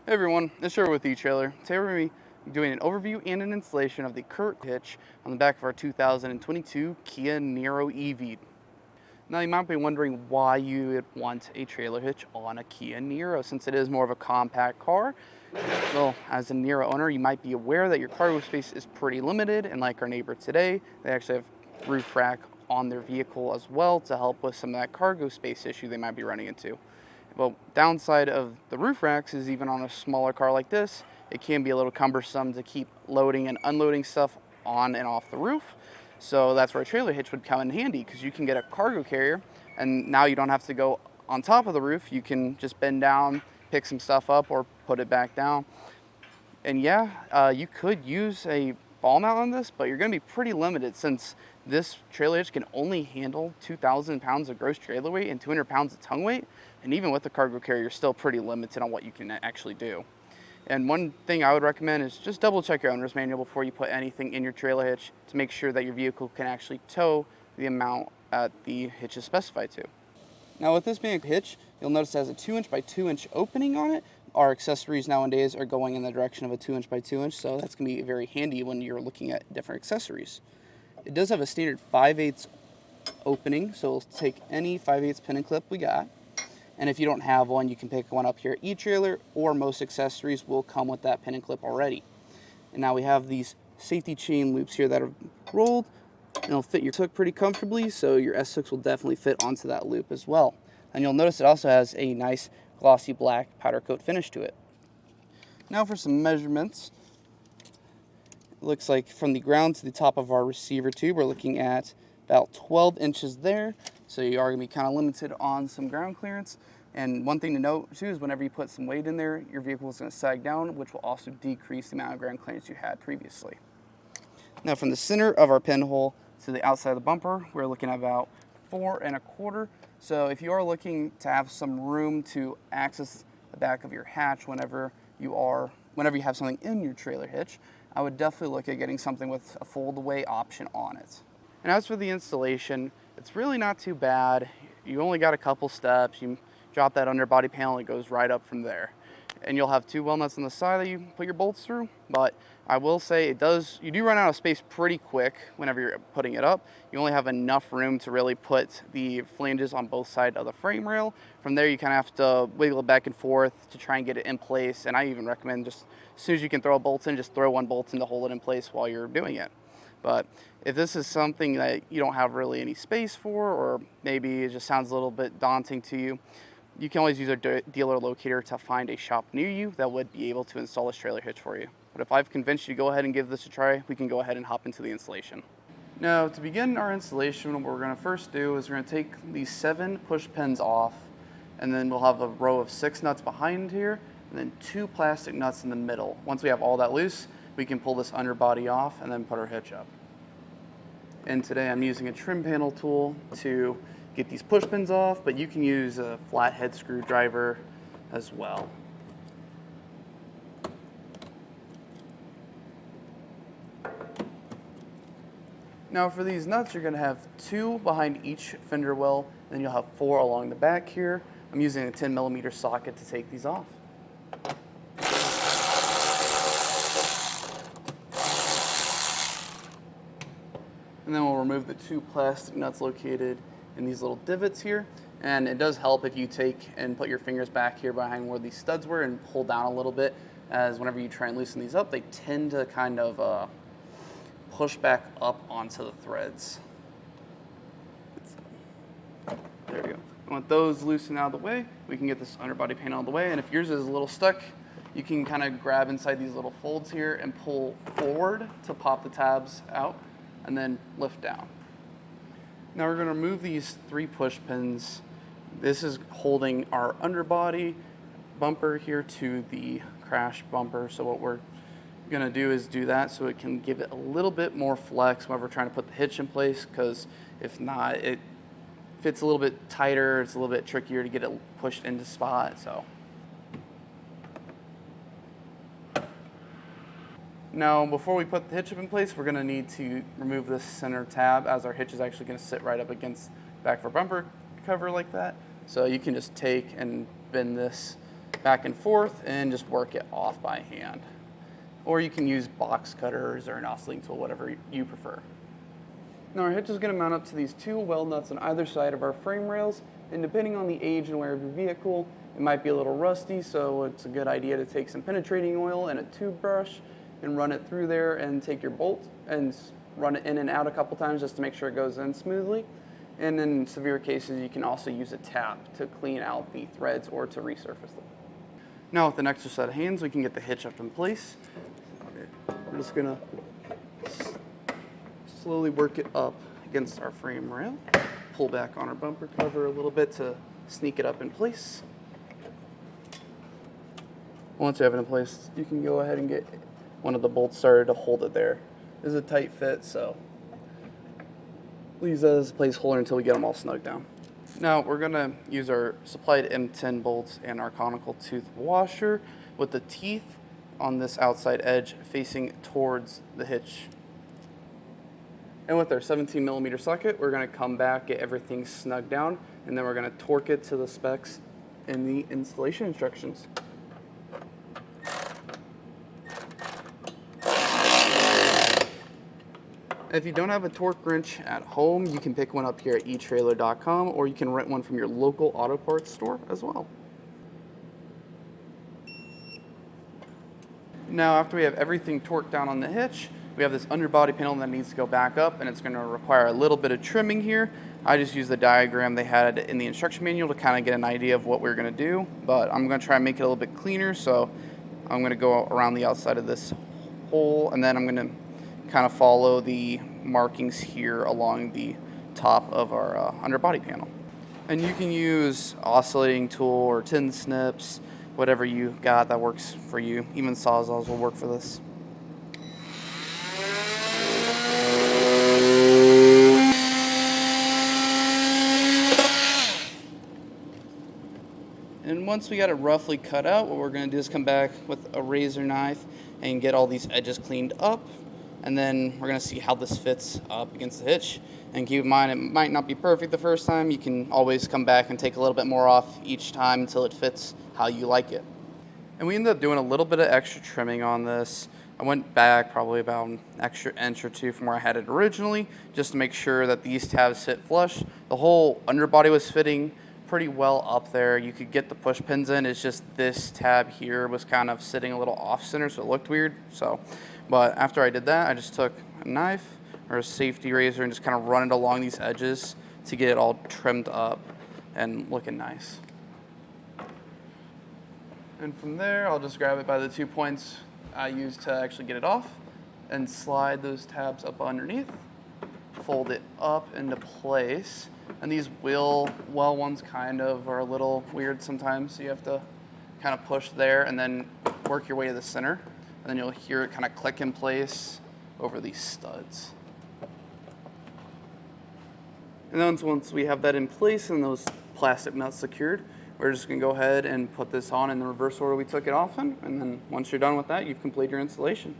Hey everyone, it's Trevor with eTrailer. Today we're going to be doing an overview and an installation of the Curt hitch on the back of our 2022 Kia Niro EV. Now you might be wondering why you would want a trailer hitch on a Kia Niro since it is more of a compact car. Well, as a Niro owner, you might be aware that your cargo space is pretty limited, and like our neighbor today, they actually have roof rack on their vehicle as well to help with some of that cargo space issue they might be running into. Well, downside of the roof racks is even on a smaller car like this, it can be a little cumbersome to keep loading and unloading stuff on and off the roof. So that's where a trailer hitch would come in handy because you can get a cargo carrier and now you don't have to go on top of the roof. You can just bend down, pick some stuff up or put it back down. And yeah, you could use a ball mount on this, but you're going to be pretty limited since this trailer hitch can only handle 2,000 pounds of gross trailer weight and 200 pounds of tongue weight. And even with the cargo carrier, you're still pretty limited on what you can actually do. And one thing I would recommend is just double check your owner's manual before you put anything in your trailer hitch to make sure that your vehicle can actually tow the amount that the hitch is specified to. Now with this being a hitch, you'll notice it has a 2" by 2" opening on it. Our accessories nowadays are going in the direction of a 2" by 2", so that's going to be very handy when you're looking at different accessories. It does have a standard 5/8 opening, so we'll take any 5/8 pin and clip we got. And if you don't have one, you can pick one up here at eTrailer, or most accessories will come with that pin and clip already. And now we have these safety chain loops here that are rolled, and it'll fit your hook pretty comfortably, so your S6 will definitely fit onto that loop as well. And you'll notice it also has a nice glossy black powder coat finish to it. Now for some measurements. It looks like from the ground to the top of our receiver tube, we're looking at about 12 inches there. So you are going to be kind of limited on some ground clearance. And one thing to note too is whenever you put some weight in there, your vehicle is going to sag down, which will also decrease the amount of ground clearance you had previously. Now from the center of our pinhole to the outside of the bumper, we're looking at about 4 1/4. So if you are looking to have some room to access the back of your hatch whenever you have something in your trailer hitch, I would definitely look at getting something with a fold-away option on it. And as for the installation, it's really not too bad. You only got a couple steps. You drop that underbody panel, it goes right up from there. And you'll have 2 well nuts on the side that you put your bolts through, but I will say you do run out of space pretty quick whenever you're putting it up. You only have enough room to really put the flanges on both sides of the frame rail. From there, you kind of have to wiggle it back and forth to try and get it in place. And I even recommend just as soon as you can throw a bolt in, just throw one bolt in to hold it in place while you're doing it. But if this is something that you don't have really any space for, or maybe it just sounds a little bit daunting to you, you can always use a dealer locator to find a shop near you that would be able to install this trailer hitch for you. But if I've convinced you to go ahead and give this a try, we can go ahead and hop into the installation. Now, to begin our installation, what we're going to first do is we're going to take these 7 push pins off, and then we'll have a row of 6 nuts behind here, and then 2 plastic nuts in the middle. Once we have all that loose, we can pull this underbody off and then put our hitch up. And today I'm using a trim panel tool to get these push pins off, but you can use a flathead screwdriver as well. Now for these nuts, you're going to have 2 behind each fender well, and then you'll have 4 along the back here. I'm using a 10mm socket to take these off. And then we'll remove the 2 plastic nuts located in these little divots here. And it does help if you take and put your fingers back here behind where these studs were and pull down a little bit, as whenever you try and loosen these up, they tend to kind of push back up onto the threads. There we go. And with those loosened out of the way, we can get this underbody panel out of the way. And if yours is a little stuck, you can kind of grab inside these little folds here and pull forward to pop the tabs out, and then lift down. Now we're going to remove these 3 push pins. This is holding our underbody bumper here to the crash bumper. So what we're going to do is do that so it can give it a little bit more flex whenever we're trying to put the hitch in place, because if not, it fits a little bit tighter. It's a little bit trickier to get it pushed into spot. So now, before we put the hitch up in place, we're going to need to remove this center tab, as our hitch is actually going to sit right up against the back of our bumper cover like that. So you can just take and bend this back and forth and just work it off by hand. Or you can use box cutters or an oscillating tool, whatever you prefer. Now our hitch is going to mount up to these 2 weld nuts on either side of our frame rails, and depending on the age and wear of your vehicle, it might be a little rusty, so it's a good idea to take some penetrating oil and a tube brush and run it through there and take your bolt and run it in and out a couple times just to make sure it goes in smoothly. And in severe cases, you can also use a tap to clean out the threads or to resurface them. Now with an extra set of hands, we can get the hitch up in place. We're just gonna slowly work it up against our frame rail. Pull back on our bumper cover a little bit to sneak it up in place. Once you have it in place, you can go ahead and get one of the bolts started to hold it there. This is a tight fit, so we'll use that as a placeholder until we get them all snug down. Now we're gonna use our supplied M10 bolts and our conical tooth washer with the teeth on this outside edge facing towards the hitch. And with our 17mm socket, we're going to come back, get everything snugged down, and then we're going to torque it to the specs in the installation instructions. If you don't have a torque wrench at home, you can pick one up here at etrailer.com, or you can rent one from your local auto parts store as well. Now after we have everything torqued down on the hitch, we have this underbody panel that needs to go back up, and it's going to require a little bit of trimming here. I just used the diagram they had in the instruction manual to kind of get an idea of what we're going to do, but I'm going to try and make it a little bit cleaner, so I'm going to go around the outside of this hole, and then I'm going to kind of follow the markings here along the top of our underbody panel. And you can use oscillating tool or tin snips, whatever you got that works for you. Even sawzalls will work for this. And once we got it roughly cut out, what we're going to do is come back with a razor knife and get all these edges cleaned up. And then we're going to see how this fits up against the hitch. And keep in mind, it might not be perfect the first time. You can always come back and take a little bit more off each time until it fits how you like it. And we ended up doing a little bit of extra trimming on this. I went back probably about an extra inch or two from where I had it originally, just to make sure that these tabs fit flush. The whole underbody was fitting pretty well up there. You could get the push pins in. It's just this tab here was kind of sitting a little off center, so it looked weird. But after I did that, I just took a knife or a safety razor and just kind of run it along these edges to get it all trimmed up and looking nice. And from there, I'll just grab it by the 2 points I used to actually get it off and slide those tabs up underneath, fold it up into place. And these wheel well ones kind of are a little weird sometimes, so you have to kind of push there and then work your way to the center, and then you'll hear it kind of click in place over these studs. And then once we have that in place and those plastic nuts secured, we're just going to go ahead and put this on in the reverse order we took it off in, and then once you're done with that, you've completed your installation.